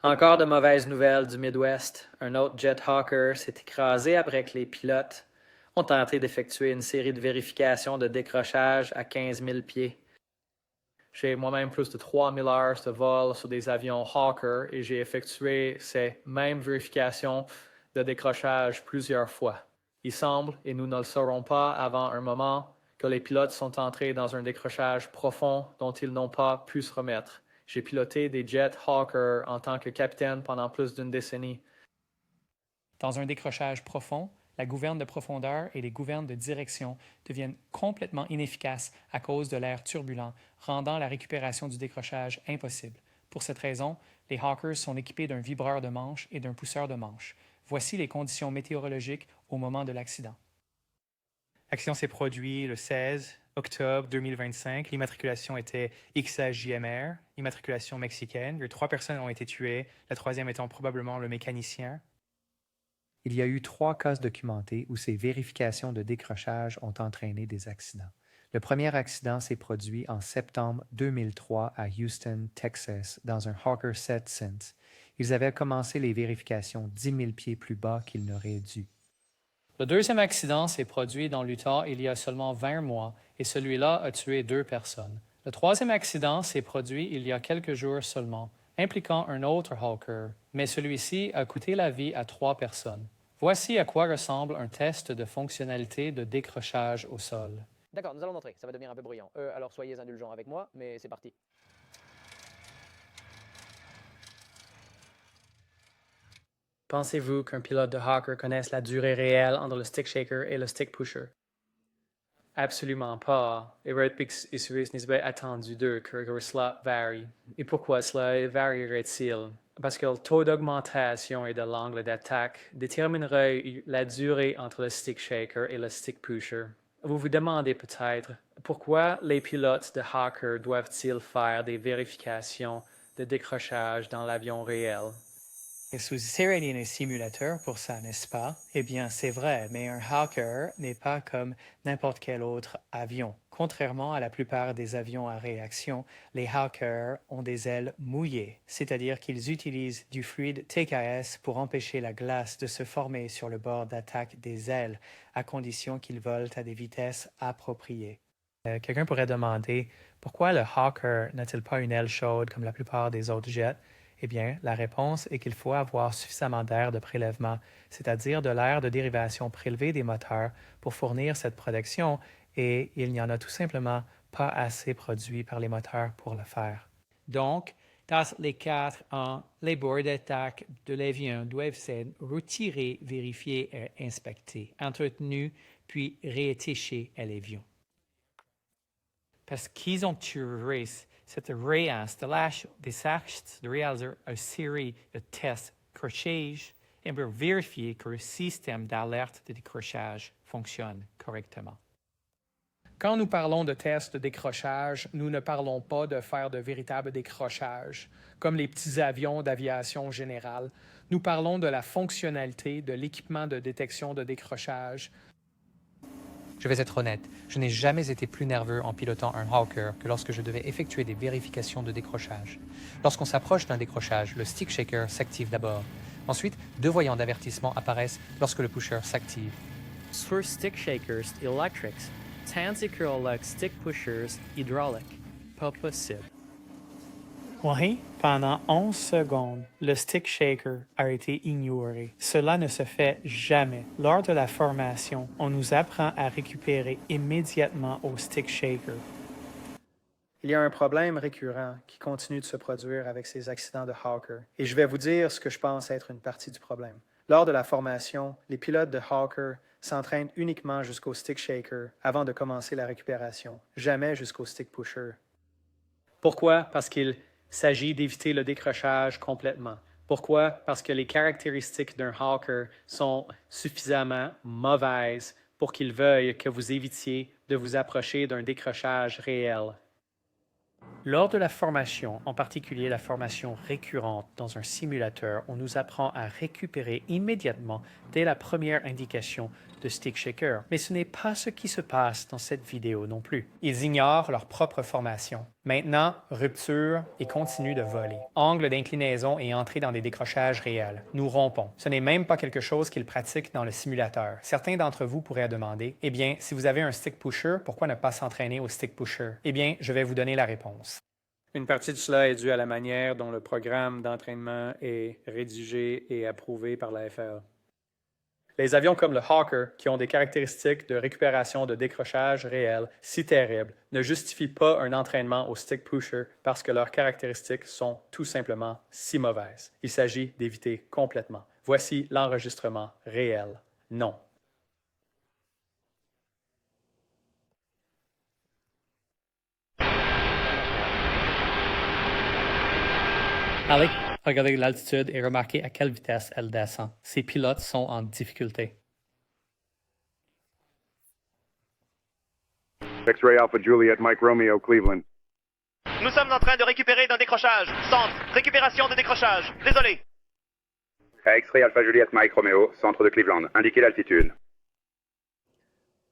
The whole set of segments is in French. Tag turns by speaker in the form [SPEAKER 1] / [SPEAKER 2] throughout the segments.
[SPEAKER 1] Encore de mauvaises nouvelles du Midwest. Un autre jet Hawker s'est écrasé après que les pilotes ont tenté d'effectuer une série de vérifications de décrochage à 15 000 pieds. J'ai moi-même plus de 3000 heures de vol sur des avions Hawker et j'ai effectué ces mêmes vérifications de décrochage plusieurs fois. Il semble, et nous ne le saurons pas avant un moment, que les pilotes sont entrés dans un décrochage profond dont ils n'ont pas pu se remettre. J'ai piloté des jets Hawker en tant que capitaine pendant plus d'une décennie.
[SPEAKER 2] Dans un décrochage profond, la gouverne de profondeur et les gouvernes de direction deviennent complètement inefficaces à cause de l'air turbulent, rendant la récupération du décrochage impossible. Pour cette raison, les Hawkers sont équipés d'un vibreur de manche et d'un pousseur de manche. Voici les conditions météorologiques au moment de l'accident. L'accident s'est produit le 16 octobre 2025. L'immatriculation était XAJMR, immatriculation mexicaine. 3 personnes ont été tuées, la troisième étant probablement le mécanicien.
[SPEAKER 3] Il y a eu 3 cas documentés où ces vérifications de décrochage ont entraîné des accidents. Le premier accident s'est produit en septembre 2003 à Houston, Texas, dans un Hawker 7 Sense. Ils avaient commencé les vérifications 10 000 pieds plus bas qu'ils n'auraient dû.
[SPEAKER 2] Le deuxième accident s'est produit dans l'Utah il y a seulement 20 mois et celui-là a tué 2 personnes. Le troisième accident s'est produit il y a quelques jours seulement, impliquant un autre Hawker, mais celui-ci a coûté la vie à 3 personnes. Voici à quoi ressemble un test de fonctionnalité de décrochage au sol.
[SPEAKER 4] D'accord, nous allons montrer. Ça va devenir un peu bruyant. Alors soyez indulgents avec moi, mais c'est parti.
[SPEAKER 1] Pensez-vous qu'un pilote de Hawker connaisse la durée réelle entre le stick shaker et le stick pusher? Absolument pas. Erotpix et Suisse n'est attendu d'eux que cela varie. Et pourquoi cela varierait-il? Parce que le taux d'augmentation et de l'angle d'attaque déterminerait la durée entre le stick shaker et le stick pusher. Vous vous demandez peut-être pourquoi les pilotes de Hawker doivent-ils faire des vérifications de décrochage dans l'avion réel?
[SPEAKER 2] Et sous-série un simulateur pour ça, n'est-ce pas? Eh bien, c'est vrai, mais un Hawker n'est pas comme n'importe quel autre avion. Contrairement à la plupart des avions à réaction, les Hawker ont des ailes mouillées, c'est-à-dire qu'ils utilisent du fluide TKS pour empêcher la glace de se former sur le bord d'attaque des ailes, à condition qu'ils volent à des vitesses appropriées. Quelqu'un pourrait demander pourquoi le Hawker n'a-t-il pas une aile chaude comme la plupart des autres jets? Eh bien, la réponse est qu'il faut avoir suffisamment d'air de prélèvement, c'est-à-dire de l'air de dérivation prélevé des moteurs pour fournir cette protection, et il n'y en a tout simplement pas assez produit par les moteurs pour le faire. Donc, dans les 4 ans, les bords d'attaque de l'avion doivent être retirés, vérifiés et inspectés, entretenus, puis réétichés à l'avion. Parce qu'ils ont tué cette réinstallation des actes de réaliser une série de tests de décrochage et pour vérifier que le système d'alerte de décrochage fonctionne correctement. Quand nous parlons de tests de décrochage, nous ne parlons pas de faire de véritables décrochages, comme les petits avions d'aviation générale. Nous parlons de la fonctionnalité de l'équipement de détection de décrochage.
[SPEAKER 3] Je vais être honnête, je n'ai jamais été plus nerveux en pilotant un Hawker que lorsque je devais effectuer des vérifications de décrochage. Lorsqu'on s'approche d'un décrochage, le stick shaker s'active d'abord. Ensuite, 2 voyants d'avertissement apparaissent lorsque le pusher s'active.
[SPEAKER 4] Sur stick shakers electrics, tandis que les stick pushers hydrauliques, pas possible.
[SPEAKER 2] Oui, pendant 11 secondes, le stick shaker a été ignoré. Cela ne se fait jamais. Lors de la formation, on nous apprend à récupérer immédiatement au stick shaker.
[SPEAKER 1] Il y a un problème récurrent qui continue de se produire avec ces accidents de Hawker, et je vais vous dire ce que je pense être une partie du problème. Lors de la formation, les pilotes de Hawker s'entraînent uniquement jusqu'au stick shaker avant de commencer la récupération, jamais jusqu'au stick pusher. Pourquoi? Parce qu'il s'agit d'éviter le décrochage complètement. Pourquoi? Parce que les caractéristiques d'un Hawker sont suffisamment mauvaises pour qu'il veuille que vous évitiez de vous approcher d'un décrochage réel.
[SPEAKER 2] Lors de la formation, en particulier la formation récurrente dans un simulateur, on nous apprend à récupérer immédiatement dès la première indication de stick shaker. Mais ce n'est pas ce qui se passe dans cette vidéo non plus. Ils ignorent leur propre formation. Maintenant, rupture et continuent de voler. Angle d'inclinaison et entrée dans des décrochages réels. Nous rompons. Ce n'est même pas quelque chose qu'ils pratiquent dans le simulateur. Certains d'entre vous pourraient demander, eh bien, si vous avez un stick pusher, pourquoi ne pas s'entraîner au stick pusher? Eh bien, je vais vous donner la réponse.
[SPEAKER 1] Une partie de cela est due à la manière dont le programme d'entraînement est rédigé et approuvé par la FAA. Les avions comme le Hawker, qui ont des caractéristiques de récupération de décrochage réel si terribles, ne justifient pas un entraînement au stick pusher parce que leurs caractéristiques sont tout simplement si mauvaises. Il s'agit d'éviter complètement. Voici l'enregistrement réel. Non.
[SPEAKER 4] Alec a regardé l'altitude et remarqué à quelle vitesse elle descend. Ses pilotes sont en difficulté.
[SPEAKER 5] X-ray Alpha Juliet, Mike Romeo, Cleveland.
[SPEAKER 6] Nous sommes en train de récupérer d'un décrochage. Centre, récupération de décrochage. Désolé.
[SPEAKER 5] X-ray Alpha Juliet, Mike Romeo, centre de Cleveland. Indiquez l'altitude.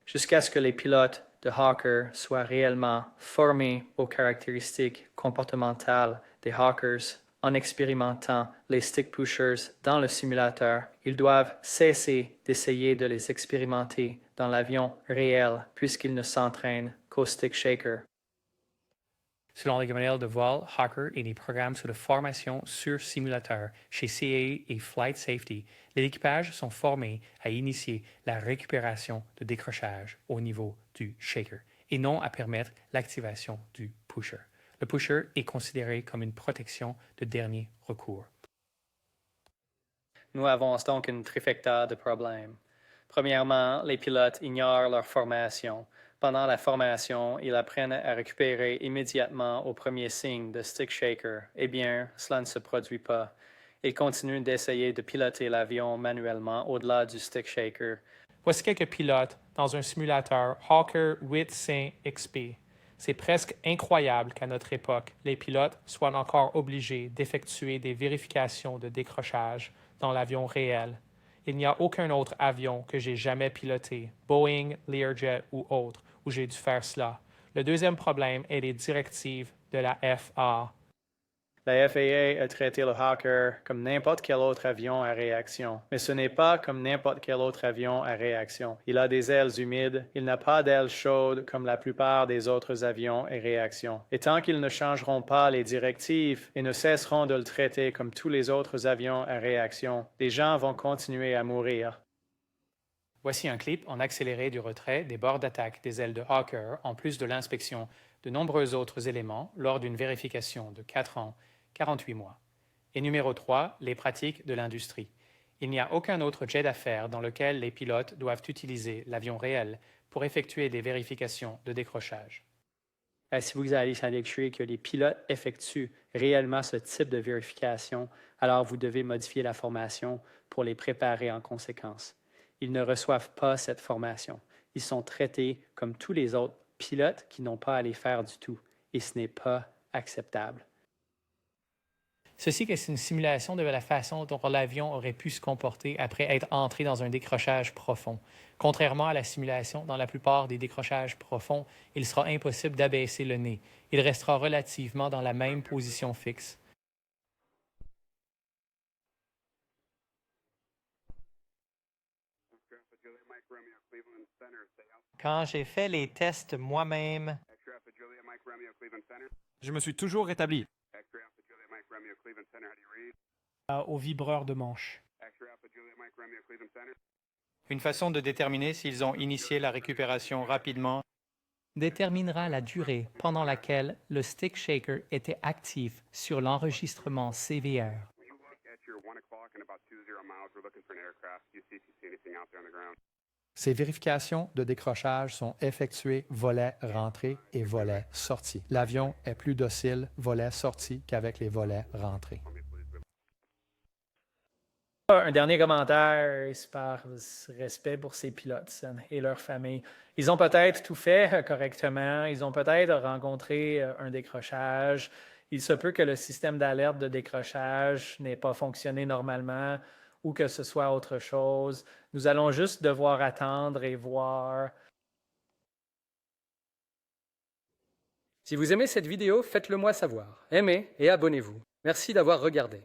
[SPEAKER 1] Jusqu'à ce que les pilotes de Hawker soient réellement formés aux caractéristiques comportementales des Hawkers en expérimentant les stick pushers dans le simulateur, ils doivent cesser d'essayer de les expérimenter dans l'avion réel puisqu'ils ne s'entraînent qu'au stick shaker.
[SPEAKER 2] Selon les manuels de vol, Hawker et les programmes sous de formation sur simulateur chez CAE et Flight Safety, les équipages sont formés à initier la récupération de décrochage au niveau du shaker et non à permettre l'activation du pusher. Le pusher est considéré comme une protection de dernier recours.
[SPEAKER 1] Nous avons donc une trifecta de problèmes. Premièrement, les pilotes ignorent leur formation. Pendant la formation, ils apprennent à récupérer immédiatement au premier signe de stick shaker. Eh bien, cela ne se produit pas. Ils continuent d'essayer de piloter l'avion manuellement au-delà du stick shaker.
[SPEAKER 7] Voici quelques pilotes dans un simulateur Hawker 8C XP. C'est presque incroyable qu'à notre époque, les pilotes soient encore obligés d'effectuer des vérifications de décrochage dans l'avion réel. Il n'y a aucun autre avion que j'ai jamais piloté, Boeing, Learjet ou autre, où j'ai dû faire cela. Le deuxième problème est les directives de la FAA.
[SPEAKER 1] La FAA a traité le Hawker comme n'importe quel autre avion à réaction. Mais ce n'est pas comme n'importe quel autre avion à réaction. Il a des ailes humides, il n'a pas d'ailes chaudes comme la plupart des autres avions à réaction. Et tant qu'ils ne changeront pas les directives et ne cesseront de le traiter comme tous les autres avions à réaction, des gens vont continuer à mourir.
[SPEAKER 2] Voici un clip en accéléré du retrait des bords d'attaque des ailes de Hawker, en plus de l'inspection de nombreux autres éléments lors d'une vérification de 4 ans, 48 mois. Et numéro 3, les pratiques de l'industrie. Il n'y a aucun autre jet d'affaires dans lequel les pilotes doivent utiliser l'avion réel pour effectuer des vérifications de décrochage.
[SPEAKER 1] Si vous allez s'assurer que les pilotes effectuent réellement ce type de vérification, alors vous devez modifier la formation pour les préparer en conséquence. Ils ne reçoivent pas cette formation. Ils sont traités comme tous les autres pilotes qui n'ont pas à les faire du tout. Et ce n'est pas acceptable.
[SPEAKER 2] Ceci est une simulation de la façon dont l'avion aurait pu se comporter après être entré dans un décrochage profond. Contrairement à la simulation, dans la plupart des décrochages profonds, il sera impossible d'abaisser le nez. Il restera relativement dans la même position fixe.
[SPEAKER 8] Quand j'ai fait les tests moi-même,
[SPEAKER 9] je me suis toujours rétabli.
[SPEAKER 7] Au vibreur de manche.
[SPEAKER 8] une façon de déterminer s'ils ont initié la récupération rapidement
[SPEAKER 4] déterminera la durée pendant laquelle le stick shaker était actif sur l'enregistrement CVR.
[SPEAKER 3] Ces vérifications de décrochage sont effectuées volet-rentrée et volet-sortie. L'avion est plus docile volet-sortie qu'avec les volets rentrés.
[SPEAKER 1] Un dernier commentaire, c'est par respect pour ces pilotes et leurs familles. Ils ont peut-être tout fait correctement, ils ont peut-être rencontré un décrochage. Il se peut que le système d'alerte de décrochage n'ait pas fonctionné normalement ou que ce soit autre chose. Nous allons juste devoir attendre et voir.
[SPEAKER 9] Si vous aimez cette vidéo, faites-le moi savoir. Aimez et abonnez-vous. Merci d'avoir regardé.